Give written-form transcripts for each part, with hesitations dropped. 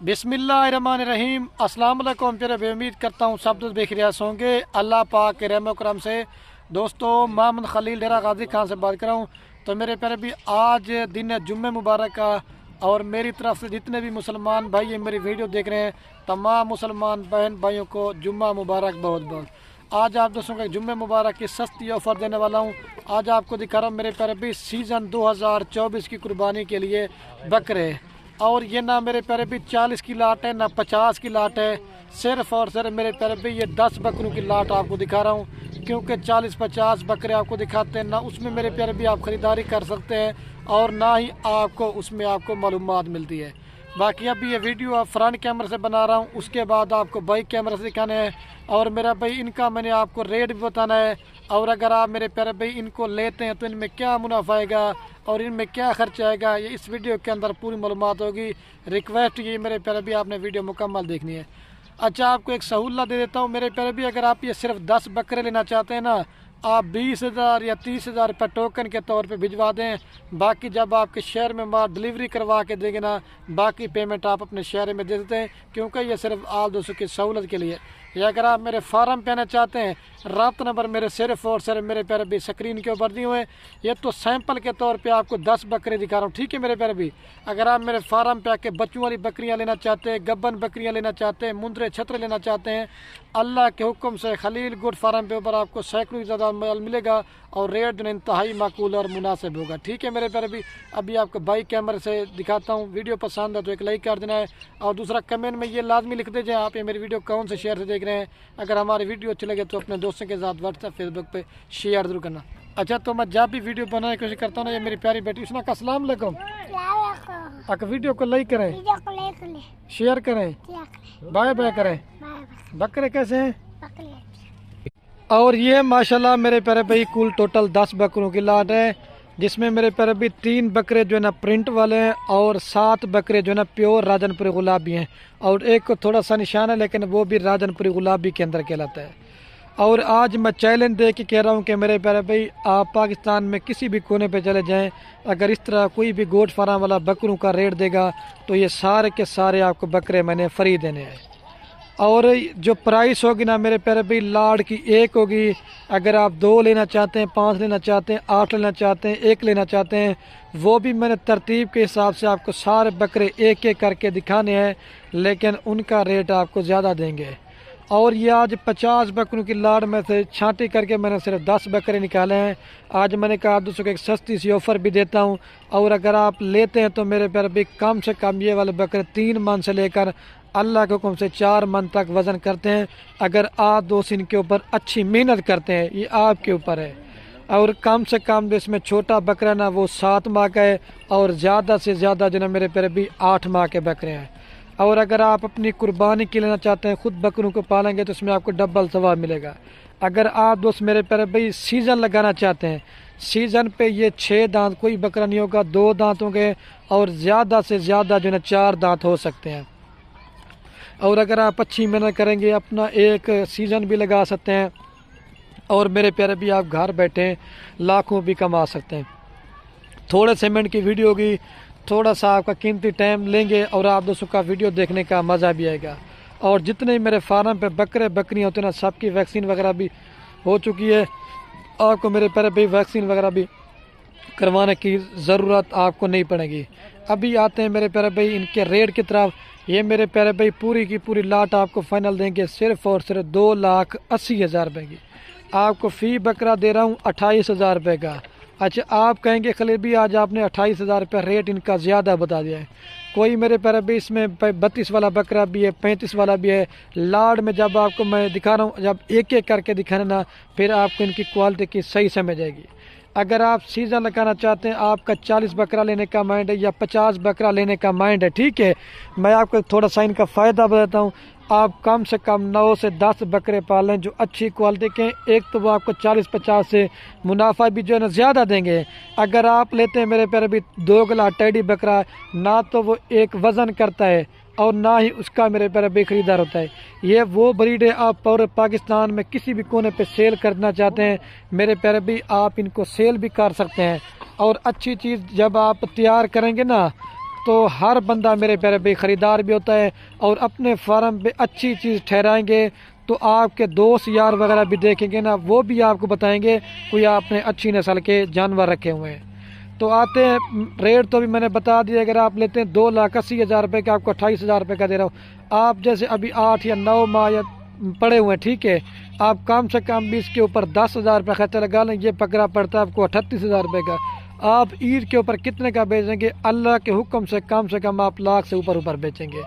बिस्मिल्लाहिर्रहमानिर्रहीम। अस्सलाम वालेकुम प्यारे भाई, उम्मीद करता हूँ सब दोस्त बेखैरियत होंगे अल्लाह पाक के रहम करम से। दोस्तों, मोहम्मद खलील डेरा गाजी खान से बात कर रहा हूँ। तो मेरे प्यारे भी आज दिन है जुम्मे मुबारक का, और मेरी तरफ से जितने भी मुसलमान भाई ये मेरी वीडियो देख रहे हैं तमाम मुसलमान बहन भाइयों को जुम्मा मुबारक बहुत बहुत। आज आप दोस्तों को जुम्मे मुबारक की सस्ती ऑफ़र देने वाला हूँ। आज आपको दिखा रहा हूँ मेरे प्यारे भी सीज़न 2024 की कुर्बानी के लिए बकरे, और ये ना मेरे प्यारे भी 40 की लाट है ना 50 की लाट है, सिर्फ और सिर्फ मेरे प्यारे भी ये 10 बकरों की लाट आपको दिखा रहा हूँ, क्योंकि 40-50 बकरे आपको दिखाते हैं ना, उसमें मेरे प्यारे भी आप ख़रीदारी कर सकते हैं और ना ही आपको उसमें आपको मालूमात मिलती है। बाकी अभी ये वीडियो आप फ्रंट कैमरे से बना रहा हूँ, उसके बाद आपको बैक कैमरे से दिखाने हैं, और मेरा भाई इनका मैंने आपको रेट भी बताना है, और अगर आप मेरे प्यारे भाई इनको लेते हैं तो इनमें क्या मुनाफा आएगा और इनमें क्या खर्च आएगा, ये इस वीडियो के अंदर पूरी मालूमात होगी। रिक्वेस्ट ये मेरे प्यारे भी आपने वीडियो मुकम्मल देखनी है। अच्छा, आपको एक सहूलत दे देता हूँ मेरे प्यारे भी, अगर आप ये सिर्फ 10 बकरे लेना चाहते हैं ना, आप 20,000 या 30,000 रुपये टोकन के तौर पे भिजवा दें। बाकी जब आपके शहर में माल डिलीवरी करवा के देंगे ना, बाकी पेमेंट आप अपने शहर में दे देते हैं, क्योंकि ये सिर्फ आप दोस्तों की सहूलत के लिए। या अगर आप मेरे फार्म पे आना चाहते हैं, रब्ता नंबर मेरे सिर्फ और सिर्फ मेरे प्यारे भी स्क्रीन के ऊपर दिए हुए हैं। ये तो सैंपल के तौर पे आपको 10 बकरे दिखा रहा हूँ, ठीक है मेरे प्यारे भी। अगर आप मेरे फार्म पे आके बच्चों वाली बकरियाँ लेना चाहते हैं, गब्बन बकरियाँ लेना चाहते हैं, मुंदरे छतरे लेना चाहते हैं, अल्लाह के हुक्म से खलील गुड फार्म पे ऊपर आपको सैकड़ों ज़्यादा माल मिलेगा, और रेट जो इंतहाई माकूल और मुनासिब होगा, ठीक है मेरे प्यारे भी। अभी आपको बाइक कैमरे से दिखाता हूँ। वीडियो पसंद है तो एक लाइक कर देना है, और दूसरा कमेंट में ये लाजमी लिख दीजिए आप ये मेरी वीडियो कौन से शहर से देख रहे हैं। अगर हमारी वीडियो अच्छी लगे तो अपने दोस्तों के साथ व्हाट्सएप फेसबुक पे शेयर जरूर करना। अच्छा, तो मैं जब भी वीडियो बनाने की कोशिश करता हूँ ना, ये मेरी प्यारी बेटी उसना का अस्सलाम वालेकुम, अगर वीडियो को लाइक करें, शेयर करें, बाय बाय करें। बकरे कैसे हैं? और ये माशाल्लाह मेरे प्यारे भाई कुल टोटल 10 बकरों की लाट है, जिसमें मेरे प्यारे भाई 3 बकरे जो है ना प्रिंट वाले हैं, और 7 बकरे जो है ना प्योर राजनपुरी गुलाबी हैं, और एक को थोड़ा सा निशान है लेकिन वो भी राजनपुरी गुलाबी के अंदर कहलाता है। और आज मैं चैलेंज दे के कह रहा हूँ कि मेरे प्यारे भाई आप पाकिस्तान में किसी भी कोने पे चले जाएं, अगर इस तरह कोई भी गोट फार्म वाला बकरों का रेट देगा तो ये सारे के सारे आपको बकरे मैंने फ्री देने हैं। और जो प्राइस होगी ना मेरे प्यारे भाई, लाट की एक होगी। अगर आप 2 लेना चाहते हैं, 5 लेना चाहते हैं, 8 लेना चाहते हैं, 1 लेना चाहते हैं, वो भी मैंने तरतीब के हिसाब से आपको सारे बकरे एक एक करके दिखाने हैं, लेकिन उनका रेट आपको ज़्यादा देंगे। और ये आज 50 बकरों की लाट में से छांटी करके मैंने सिर्फ 10 बकरे निकाले हैं। आज मैंने कहा आप दोस्तों को एक सस्ती सी ऑफ़र भी देता हूँ, और अगर आप लेते हैं तो मेरे प्यारे भाई कम से कम ये वाले बकरे 3 मन से लेकर अल्लाह के हुक्म से 4 मन तक वज़न करते हैं। अगर आप दोस्त इनके ऊपर अच्छी मेहनत करते हैं, ये आपके ऊपर है। और कम से कम इसमें छोटा बकरा ना वो 7 माह का है, और ज़्यादा से ज़्यादा जो ना मेरे प्यारे भी 8 माह के बकरे हैं। और अगर आप अपनी कुर्बानी के लेना चाहते हैं, खुद बकरों को पालेंगे तो इसमें आपको डबल सवाब मिलेगा। अगर आप दोस्त मेरे प्यारे भाई सीज़न लगाना चाहते हैं, सीज़न पे ये 6 दांत कोई बकरा नहीं होगा, 2 दांत होंगे, और ज़्यादा से ज़्यादा जो ना 4 दांत हो सकते हैं। और अगर आप अच्छी मेहनत करेंगे अपना एक सीज़न भी लगा सकते हैं, और मेरे प्यारे भी आप घर बैठे लाखों भी कमा सकते हैं। थोड़े से मिनट की वीडियो होगी, थोड़ा सा आपका कीमती टाइम लेंगे, और आप दोस्तों का वीडियो देखने का मज़ा भी आएगा। और जितने मेरे फार्म पे बकरे बकरियाँ होते हैं ना, सबकी वैक्सीन वगैरह भी हो चुकी है। आपको मेरे प्यारे भाई वैक्सीन वगैरह भी करवाने की ज़रूरत आपको नहीं पड़ेगी। अभी आते हैं मेरे प्यारे भाई इनके रेट की तरफ। ये मेरे प्यारे भाई पूरी की पूरी लाट आपको फाइनल देंगे सिर्फ और सिर्फ 2,80,000 रुपये की। आपको फ़ी बकरा दे रहा हूँ 28,000 रुपये का। अच्छा, आप कहेंगे खलील भी आज आपने 28,000 रुपये रेट इनका ज़्यादा बता दिया है। कोई मेरे प्यारे भाई इसमें 32 वाला बकरा भी है, 35 वाला भी है। लाड में जब आपको मैं दिखा रहा हूँ, जब एक एक करके दिखाना ना, फिर आपको इनकी क्वालिटी की सही समझ आएगी। अगर आप सीज़न लगाना चाहते हैं, आपका 40 बकरा लेने का माइंड है या 50 बकरा लेने का माइंड है, ठीक है, मैं आपको थोड़ा सा इनका फ़ायदा बताता हूँ। आप कम से कम 9 से 10 बकरे पालें जो अच्छी क्वालिटी के। एक तो वो आपको 40-50 से मुनाफा भी जो है ना ज़्यादा देंगे। अगर आप लेते हैं मेरे प्यारे भी 2 गिला टेडी बकरा, ना तो वो एक वज़न करता है और ना ही उसका मेरे प्यारे भी खरीदार होता है। ये वो ब्रीड है, आप पूरे पाकिस्तान में किसी भी कोने पे सेल करना चाहते हैं मेरे प्यारे भी, आप इनको सेल भी कर सकते हैं। और अच्छी चीज़ जब आप तैयार करेंगे ना, दोस्तों हर बंदा मेरे प्यारे भाई ख़रीदार भी होता है और अपने फार्म पे अच्छी चीज़ ठहराएंगे तो आपके दोस्त यार वगैरह भी देखेंगे ना, वो भी आपको बताएंगे कोई आपने अच्छी नस्ल के जानवर रखे हुए हैं। तो आते हैं, रेट तो भी मैंने बता दिया, अगर आप लेते हैं 2,80,000 रुपये का आपको 28,000 रुपये का दे रहा हूँ। आप जैसे अभी 8 या 9 माह या पड़े हुए हैं, ठीक है, आप कम से कम भी इसके ऊपर 10,000 रुपये खर्चा लगा लें, ये बकरा पड़ता है आपको 38,000 रुपये का। आप ईद के ऊपर कितने का बेचेंगे? अल्लाह के हुक्म से कम आप लाख से ऊपर बेचेंगे,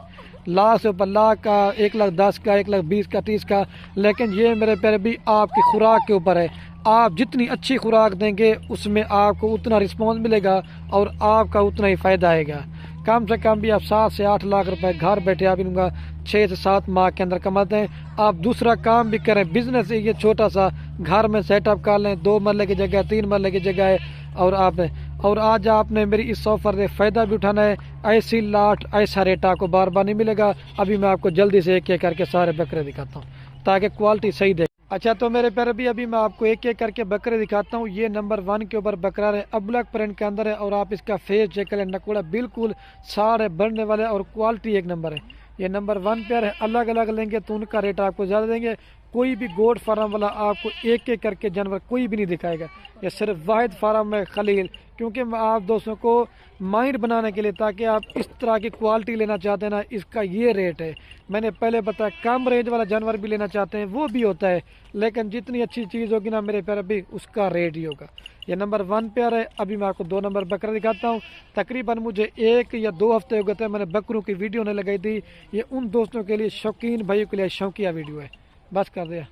लाख से ऊपर, लाख का, 1,10,000 का, 1,20,000 का, 30 का। लेकिन ये मेरे प्यारे भी आपकी खुराक के ऊपर है, आप जितनी अच्छी खुराक देंगे उसमें आपको उतना रिस्पॉन्स मिलेगा और आपका उतना ही फ़ायदा आएगा। कम से कम भी आप 7 से 8 लाख रुपए घर बैठे आप इनका 6 से 7 माह के अंदर कमाते हैं। आप दूसरा काम भी करें, बिजनेस ये छोटा सा घर में सेटअप कर लें, 2 मरले की जगह 3 मरले की जगह है, और आज आपने मेरी इस ऑफर से फ़ायदा भी उठाना है। ऐसी लाट ऐसा रेट आपको बार बार नहीं मिलेगा। अभी मैं आपको जल्दी से एक एक करके सारे बकरे दिखाता हूँ ताकि क्वालिटी सही दे। अच्छा तो मेरे प्यारे भी अभी मैं आपको एक एक करके बकरे दिखाता हूँ। ये नंबर 1 के ऊपर बकरा है, अबलक प्रिंट के अंदर है, और आप इसका फेस चेक करें, नकुड़ा बिल्कुल सारे बढ़ने वाले और क्वालिटी एक नंबर है। ये नंबर 1 पेयर है। अलग अलग लेंगे तो उनका रेट आपको ज़्यादा देंगे। कोई भी गोड फार्म वाला आपको एक एक करके जानवर कोई भी नहीं दिखाएगा, ये सिर्फ वाहिद फार्म है खलील, क्योंकि मैं आप दोस्तों को माइंड बनाने के लिए, ताकि आप इस तरह की क्वालिटी लेना चाहते हैं ना, इसका ये रेट है। मैंने पहले बताया कम रेंज वाला जानवर भी लेना चाहते हैं वो भी होता है, लेकिन जितनी अच्छी चीज़ होगी ना मेरे प्यारे भी, उसका रेट ही होगा। ये नंबर 1 पेयर है। अभी मैं आपको 2 नंबर बकरा दिखाता हूँ। तकरीबन मुझे 1 या 2 हफ्ते हो गए थे, मैंने बकरों की वीडियो नहीं लगाई थी। ये उन दोस्तों के लिए, शौकीन भाइयों के लिए शौकिया वीडियो है, बस कर दिया।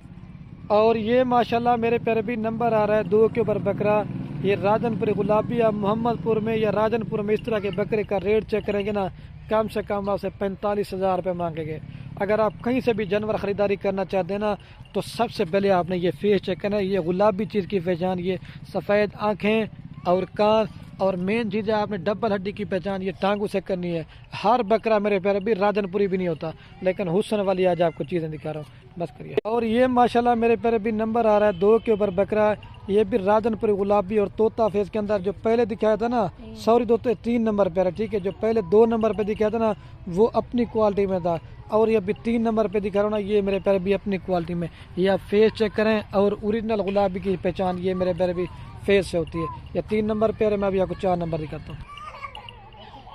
और ये माशाल्लाह मेरे प्यारे भी नंबर आ रहा है 2 के ऊपर बकरा। ये राजनपुर गुलाबी या मोहम्मदपुर में या राजनपुर में इस तरह के बकरे का रेट चेक करेंगे ना, कम से कम आपसे 45,000 रुपये मांगेंगे। अगर आप कहीं से भी जानवर ख़रीदारी करना चाहते हैं ना, तो सबसे पहले आपने ये फेस चेक करना है। ये गुलाबी चीज़ की पहचान, ये सफ़ेद आँखें और कान, और मेन चीज़ है आपने डबल हड्डी की पहचान ये टांगों से करनी है। हर बकरा मेरे प्यारे भी राजनपुरी भी नहीं होता, लेकिन हुस्न वाली आज आपको चीज़ें दिखा रहा हूँ, बस करिए। और ये माशाल्लाह मेरे प्यारे भी नंबर आ रहा है 2 के ऊपर बकरा। ये भी राजनपुरी गुलाबी और तोता फेस के अंदर, जो पहले दिखाया था ना, सॉरी दोस्तों 3 नंबर पर, ठीक है, जो पहले 2 नंबर पर दिखाया था ना वो अपनी क्वालिटी में था, और ये अभी 3 नंबर पे दिखा रहा हूँ ना, ये मेरे प्यारे भी अपनी क्वालिटी में। ये आप फेस चेक करें, और ओरिजिनल गुलाबी की पहचान ये मेरे प्यारे भी फेस से होती है। ये 3 नंबर पे है, मैं अभी आपको 4 नंबर दिखाता हूँ।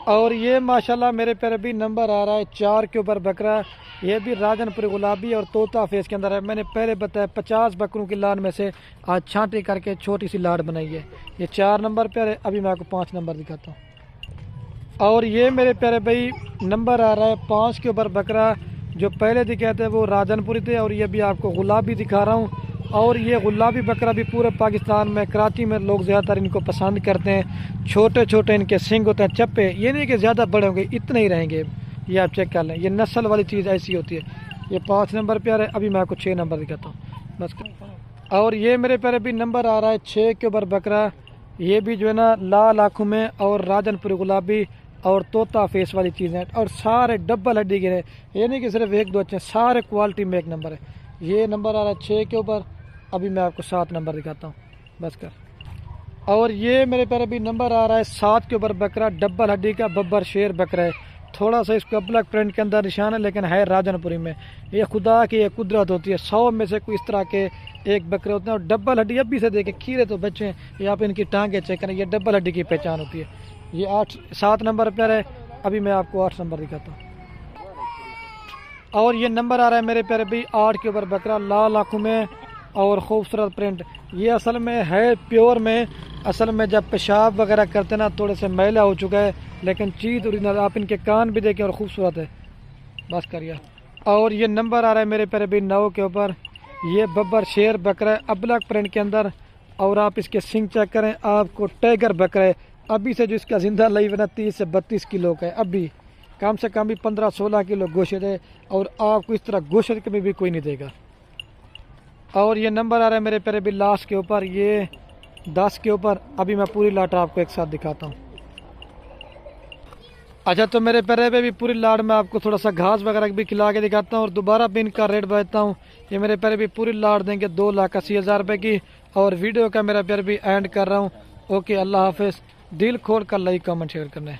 और ये माशाल्लाह मेरे प्यारे भी नंबर आ रहा है 4 के ऊपर बकरा। ये भी राजनपुर गुलाबी और तोता फेस के अंदर है। मैंने पहले बताया 50 बकरों की लाड में से आज छांटी करके छोटी सी लाड बनाई है। ये 4 नंबर पे है। अभी मैं आपको 5 नंबर दिखाता हूँ। और ये मेरे प्यारे भाई नंबर आ रहा है 5 के ऊपर बकरा। जो पहले दिखाए थे वो राजनपुरी थे, और ये भी आपको गुलाबी दिखा रहा हूँ। और ये गुलाबी बकरा भी पूरे पाकिस्तान में, कराची में लोग ज़्यादातर इनको पसंद करते हैं। छोटे छोटे इनके सिंग होते हैं, चप्पे, ये नहीं कि ज़्यादा बड़े होंगे, इतने ही रहेंगे। ये आप चेक कर लें, ये नस्ल वाली चीज़ ऐसी होती है। ये 5 नंबर पे आ रहा है। अभी मैं आपको 6 नंबर दिखाता हूँ, बस। और ये मेरे प्यारे भी नंबर आ रहा है 6 के ऊपर बकरा। ये भी जो है ना लाल आँखों में और राजनपुरी गुलाबी और तोता फेस वाली चीज़ें, और सारे डबल हड्डी के, ये नहीं कि सिर्फ 1-2 अच्छे, सारे क्वालिटी में एक नंबर है। ये नंबर आ रहा है 6 के ऊपर। अभी मैं आपको 7 नंबर दिखाता हूँ, बस कर। और ये मेरे प्यारे भी नंबर आ रहा है 7 के ऊपर बकरा। डबल हड्डी का बब्बर शेर बकरा है। थोड़ा सा इसको ब्लैक प्रिंट के अंदर निशान है, लेकिन है राजनपुरी में। ये खुदा की ये कुदरत होती है, 100 में से कोई इस तरह के एक बकरे होते हैं। और डबल हड्डी अभी से देखे, खीरे तो बच्चे हैं, ये आप इनकी टांगे चेक करें, ये डबल हड्डी की पहचान होती है। ये 7 नंबर पर है। अभी मैं आपको 8 नंबर दिखाता हूँ। और ये नंबर आ रहा है मेरे प्यारे भी 8 के ऊपर बकरा। लाल आँखों में और खूबसूरत प्रिंट। ये असल में है प्योर में। असल में जब पेशाब वगैरह करते ना, थोड़े से मैला हो चुका है, लेकिन चीज़ ओरिजिनल। आप इनके कान भी देखें और खूबसूरत है, बस करिए। और ये नंबर आ रहा है मेरे प्यारे भी 9 के ऊपर। ये बब्बर शेर बकरा है, अबलक प्रिंट के अंदर। और आप इसके सिंग चेक करें, आपको टाइगर बकरा है। अभी से जो इसका जिंदा लाइव है ना 30 से 32 किलो का है। अभी कम से कम भी 15-16 किलो गोश्त है, और आपको इस तरह गोश्त कभी भी कोई नहीं देगा। और ये नंबर आ रहा है मेरे प्यारे भी लास्ट के ऊपर, ये 10 के ऊपर। अभी मैं पूरी लाट आपको एक साथ दिखाता हूँ। अच्छा तो मेरे प्यारे पे भी पूरी लाट में आपको थोड़ा सा घास वगैरह भी खिला के दिखाता हूँ, और दोबारा भी इनका रेट बताता हूँ। ये मेरे प्यारे भी पूरी लाट देंगे 2,80,000 रुपये की। और वीडियो का मेरा प्यारे भी एंड कर रहा हूँ। ओके, अल्लाह हाफिज़। दिल खोल कर लाइक कमेंट शेयर करना है।